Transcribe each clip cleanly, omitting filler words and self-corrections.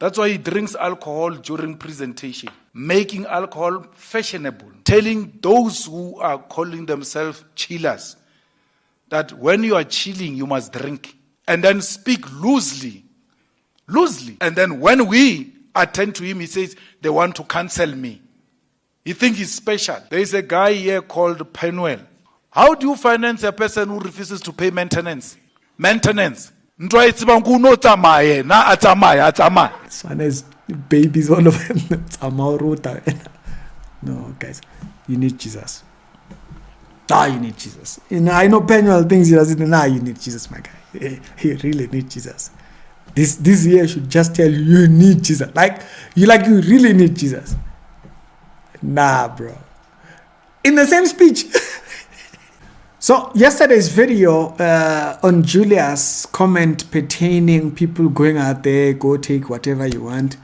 That's why he drinks alcohol during presentation, making alcohol fashionable, telling those who are calling themselves chillers that when you are chilling, you must drink, and then speak loosely. And then when we attend to him, he says, they want to cancel me. He thinks he's special. There is a guy here called Penuel. How do you finance a person who refuses to pay maintenance? This one has babies all over him. No, guys, you need Jesus. You need Jesus. I know Penuel thinks he doesn't. You need Jesus, my guy. You really need Jesus. This year should just tell you need Jesus. You really need Jesus. Bro. In the same speech. So yesterday's video on Julius' comment pertaining people going out there, go take whatever you want.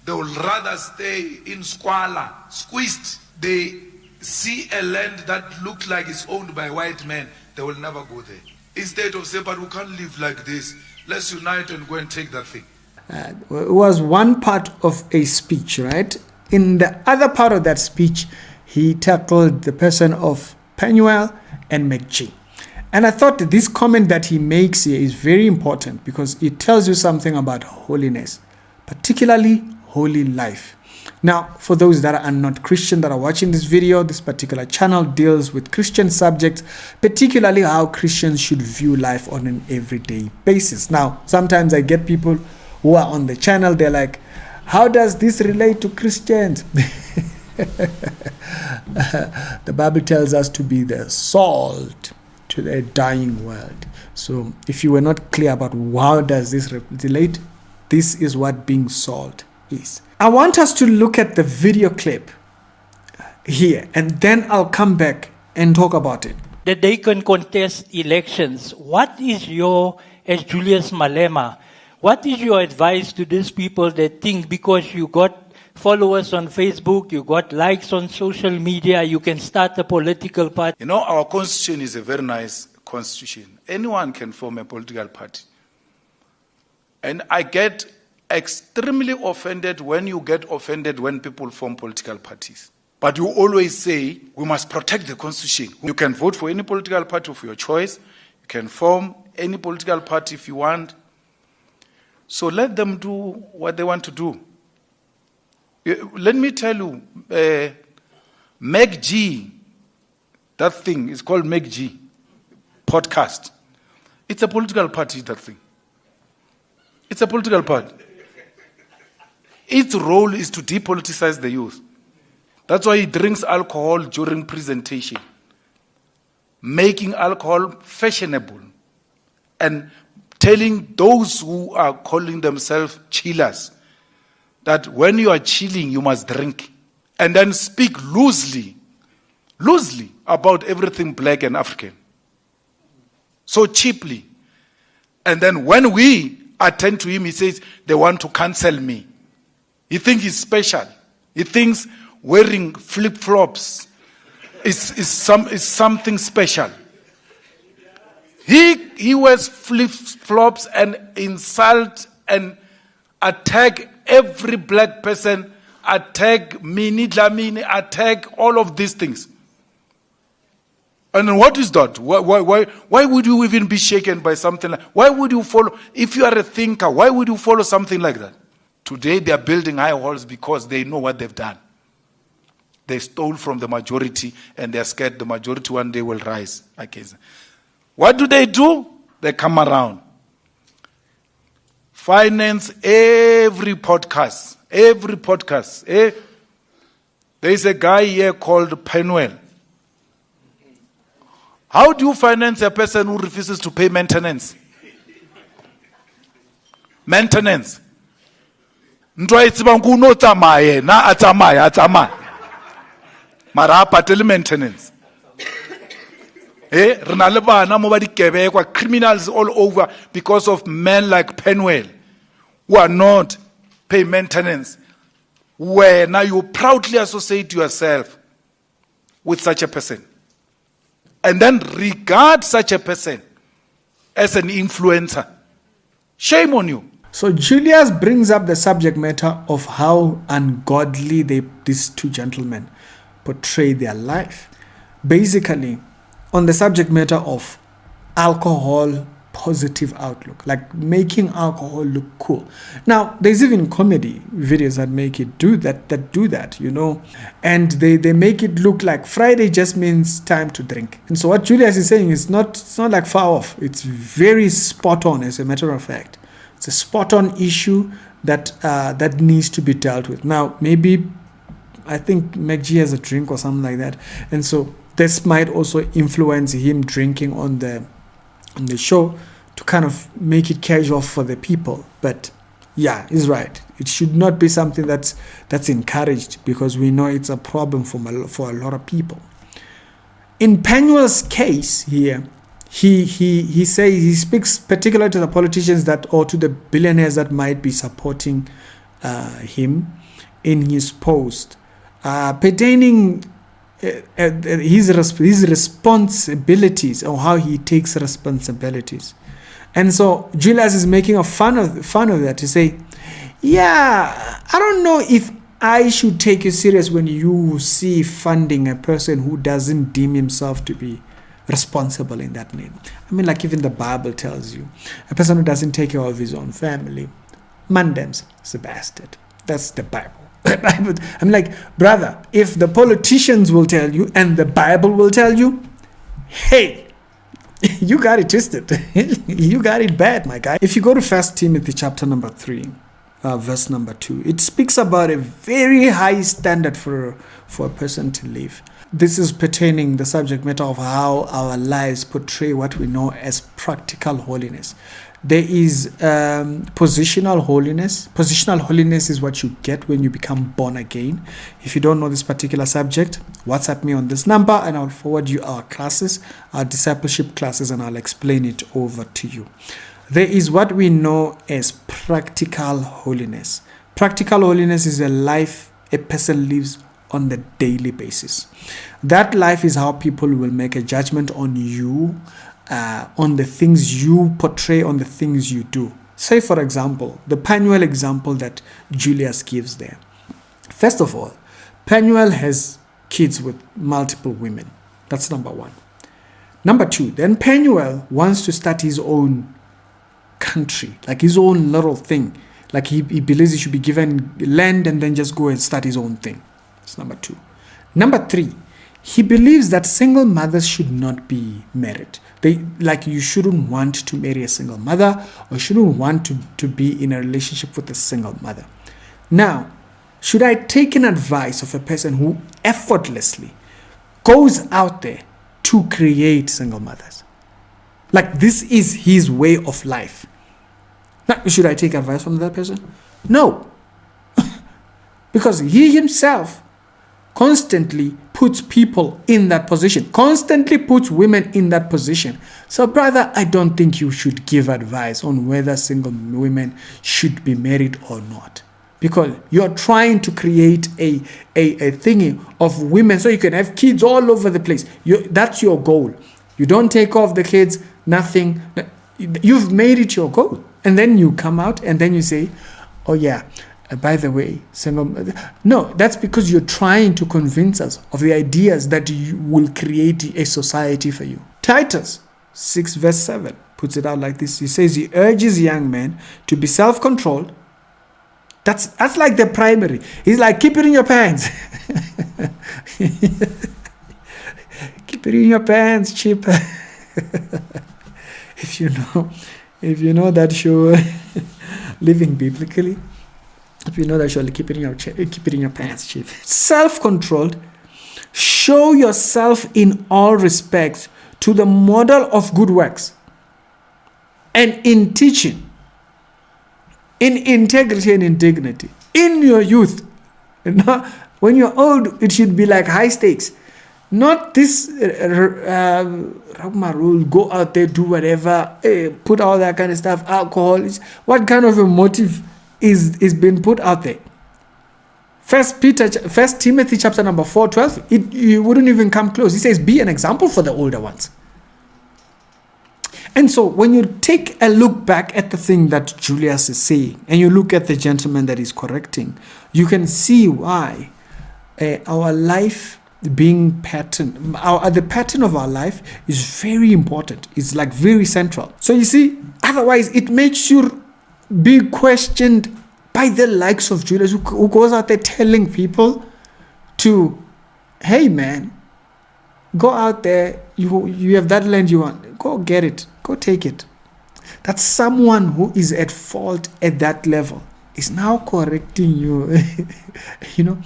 They would rather stay in squalor, squeezed. They see a land that looks like it's owned by white men. They will never go there. Instead of saying, but we can't live like this. Let's unite and go and take that thing. It was one part of a speech, right? In the other part of that speech, he tackled the person of Penuel and McG. And I thought that this comment that he makes here is very important because it tells you something about holiness, particularly holy life. Now, for those that are not Christian that are watching this video, this particular channel deals with Christian subjects, particularly how Christians should view life on an everyday basis. Now, sometimes I get people who are on the channel, they're like, how does this relate to Christians? The Bible tells us to be the salt to the dying world. So if you were not clear about how does this relate, this is what being salt is. I want us to look at the video clip here, and then I'll come back and talk about it. That they can contest elections. What is as Julius Malema, what is your advice to these people that think because you got followers on Facebook, you got likes on social media, you can start a political party? Our constitution is a very nice constitution. Anyone can form a political party. And I get extremely offended when you get offended when people form political parties. But you always say, we must protect the constitution. You can vote for any political party of your choice. You can form any political party if you want. So let them do what they want to do. Let me tell you, McG, that thing is called McG, podcast. It's a political party, that thing. It's a political party. Its role is to depoliticize the youth. That's why he drinks alcohol during presentation, making alcohol fashionable, and telling those who are calling themselves chillers that when you are chilling, you must drink, and then speak loosely about everything black and African. So cheaply. And then when we attend to him, he says, they want to cancel me. He thinks he's special. He thinks wearing flip-flops is something special. He wears flip-flops and insult and attack every black person, attack Mini, Dlamini, attack all of these things. And what is that? Why would you even be shaken by something like that? Why would you follow? If you are a thinker, why would you follow something like that? Today they are building high walls because they know what they've done. They stole from the majority and they're scared the majority one day will rise against them. What do? They come around. Finance every podcast. There is a guy here called Penuel. How do you finance a person who refuses to pay maintenance? Maintenance. Mara patele maintenance. Criminals all over because of men like Penuel who are not paying maintenance. Where now you proudly associate yourself with such a person. And then regard such a person as an influencer. Shame on you. So Julius brings up the subject matter of how ungodly these two gentlemen portray their life. Basically, on the subject matter of alcohol positive outlook, like making alcohol look cool. Now, there's even comedy videos that make it do that, you know, and they make it look like Friday just means time to drink. And so what Julius is saying is it's not like far off. It's very spot on, as a matter of fact. It's a spot on issue that needs to be dealt with. Now, maybe I think McG has a drink or something like that, and so this might also influence him drinking on the show to kind of make it casual for the people. But yeah, he's right. It should not be something that's encouraged, because we know it's a problem for a lot of people. In Penuel's case here, he says, he speaks particularly to the politicians or to the billionaires that might be supporting him in his post, pertaining his responsibilities, or how he takes responsibilities. And so Julius is making fun of that, to say, yeah, I don't know if I should take you serious when you see funding a person who doesn't deem himself to be responsible in that name. I mean, like even the Bible tells you, a person who doesn't take care of his own family, mandem's is a bastard. That's the Bible. I'm like, brother, if the politicians will tell you and the Bible will tell you, hey, you got it twisted. You got it bad, my guy. If you go to 1 Timothy chapter number 3, verse number 2, it speaks about a very high standard for a person to live. This is pertaining the subject matter of how our lives portray what we know as practical holiness. There is positional holiness. Positional holiness is what you get when you become born again. If you don't know this particular subject, WhatsApp me on this number and I'll forward you our classes, our discipleship classes, and I'll explain it over to you. There is what we know as practical holiness. Practical holiness is a life a person lives on the daily basis. That life is how people will make a judgment on you, on the things you portray, on the things you do. Say, for example, the Penuel example that Julius gives there. First of all, Penuel has kids with multiple women. That's number one. Number two, then Penuel wants to start his own country, like his own little thing. Like he believes he should be given land and then just go and start his own thing. That's number two. Number three, he believes that single mothers should not be married. You shouldn't want to marry a single mother, or shouldn't want to be in a relationship with a single mother. Now, should I take an advice of a person who effortlessly goes out there to create single mothers? Like, this is his way of life. Now, should I take advice from that person? No. Because he himself constantly puts people in that position, constantly puts women in that position. So, brother, I don't think you should give advice on whether single women should be married or not. Because you're trying to create a thingy of women so you can have kids all over the place. That's your goal. You don't take off the kids, nothing. You've made it your goal. And then you come out and then you say, oh yeah, by the way, no, that's because you're trying to convince us of the ideas that you will create a society for you. Titus 6 verse 7 puts it out like this. He says he urges young men to be self-controlled. That's like the primary. He's like, keep it in your pants. Keep it in your pants, Chip. If you know that show, Living Biblically, if you know that show, keep it in your pants, Chip. Self-controlled. Show yourself in all respects to the model of good works, and in teaching, in integrity and in dignity, in your youth. When you're old, it should be like high stakes. Not this rule, go out there, do whatever, put all that kind of stuff, alcohol. What kind of a motive is being put out there? 1 Timothy chapter number 4:12, you wouldn't even come close. He says, be an example for the older ones. And so when you take a look back at the thing that Julius is saying, and you look at the gentleman that he's correcting, you can see why our life being pattern, the pattern of our life is very important. It's like very central. So you see, otherwise it makes you be questioned by the likes of Julius, who goes out there telling people to, hey man, go out there, you have that land you want, go get it, go take it. That's someone who is at fault at that level is now correcting you. You know,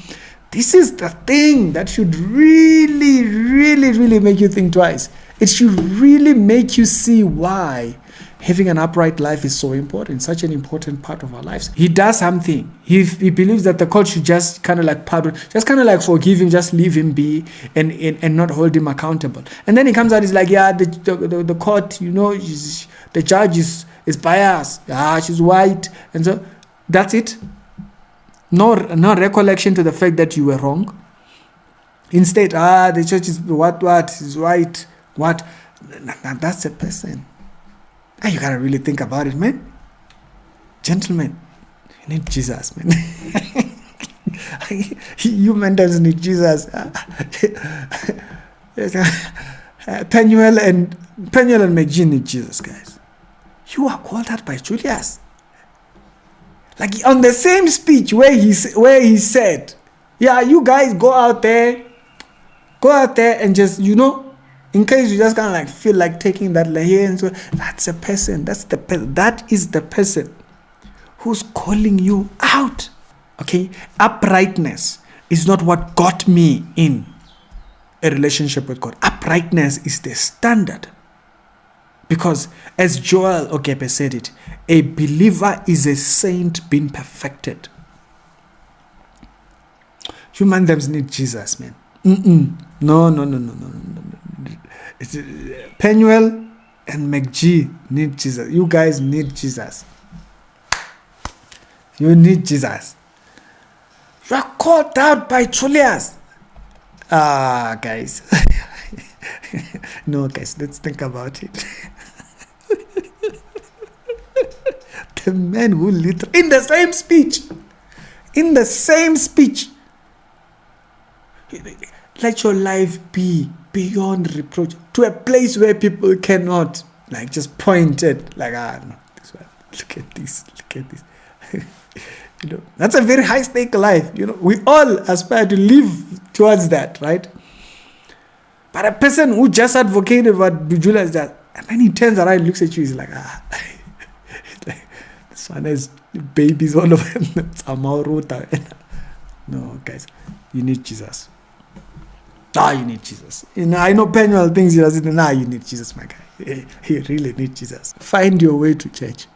this is the thing that should really, really, really make you think twice. It should really make you see why having an upright life is so important, such an important part of our lives. He does something. He believes that the court should just kind of like pardon, just kind of like forgive him, just leave him be and not hold him accountable. And then he comes out, he's like, yeah, the court, you know, the judge is biased. Yeah, she's white. And so that's it. No recollection to the fact that you were wrong. Instead, the church is what is white, what? That's a person. You gotta really think about it, man. Gentlemen, you need Jesus, man. You men doesn't need Jesus. Penuel and McG need Jesus, guys. You are called out by Julius. Like on the same speech where he said, yeah, you guys go out there and just, you know, in case you just kind of like feel like taking that layer, and so that's a person. That is the person who's calling you out. Okay, uprightness is not what got me in a relationship with God. Uprightness is the standard, because as Joel Ogepe said it, a believer is a saint being perfected. Human beings need Jesus, man. No. It's, Penuel and McG need Jesus. You guys need Jesus. You need Jesus. You are called out by Julius. Guys. No, guys, let's think about it. The man who literally, in the same speech, let your life be beyond reproach, to a place where people cannot like just point it like, no, this one, look at this. You know, that's a very high stake life. You know, we all aspire to live towards that, right? But a person who just advocated what Julius does, and then he turns around and looks at you, he's like, this one has babies all over him. No, guys, you need Jesus. You need Jesus. You know, I know Penuel thinks he doesn't. You need Jesus, my guy. You really need Jesus. Find your way to church.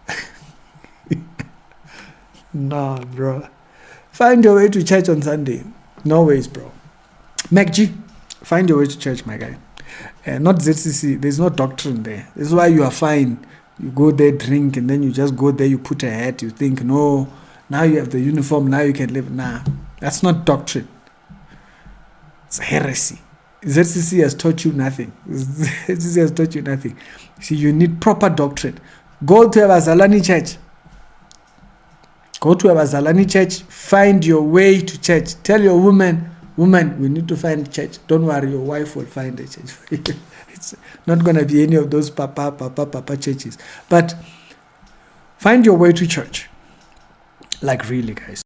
No, bro. Find your way to church on Sunday. No ways, bro. MacG, find your way to church, my guy. Not ZCC. There's no doctrine there. This is why you are fine. You go there, drink, and then you just go there, you put a hat, you think, no, now you have the uniform, now you can live. Nah, that's not doctrine. It's heresy. ZCC has taught you nothing. ZCC has taught you nothing. See, you need proper doctrine. Go to a Bazalani church. Go to a Bazalani church. Find your way to church. Tell your woman, we need to find church. Don't worry, your wife will find a church. It's not going to be any of those papa churches. But find your way to church. Like really, guys.